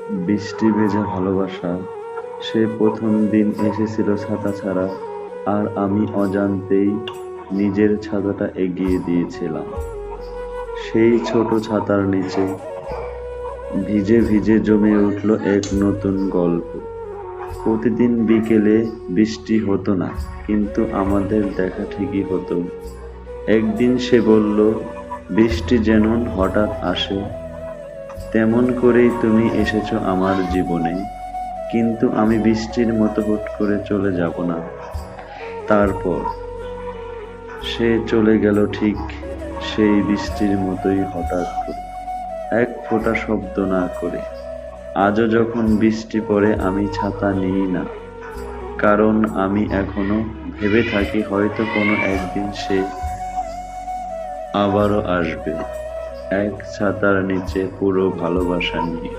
বৃষ্টি ভেজা ভালোবাসা। সে প্রথম দিন এসেছিল ছাতা ছাড়া, আর আমি অজান্তেই নিজের ছাতাটা এগিয়ে দিয়েছিলাম। সেই ছোট ছাতার নিচে ভিজে ভিজে জমে উঠল এক নতুন গল্প। প্রতিদিন বিকেলে বৃষ্টি হতো না, কিন্তু আমাদের দেখা ঠিকই হতো। একদিন সে বলল, বৃষ্টি যেমন হঠাৎ আসে, তেমন করেই তুমি এসেছো আমার জীবনে, কিন্তু আমি বৃষ্টির মতো হুট করে চলে যাব না। তারপর সে চলে গেল ঠিক সেই বৃষ্টির মতোই, হঠাৎ করে, এক ফোঁটা শব্দ না করে। আজও যখন বৃষ্টি পড়ে আমি ছাতা নিই না, কারণ আমি এখনো ভেবে থাকি হয়তো কোনো একদিন সে আবারও আসবে, এক ছাতার নিচে পুরো ভালোবাসা নিয়ে।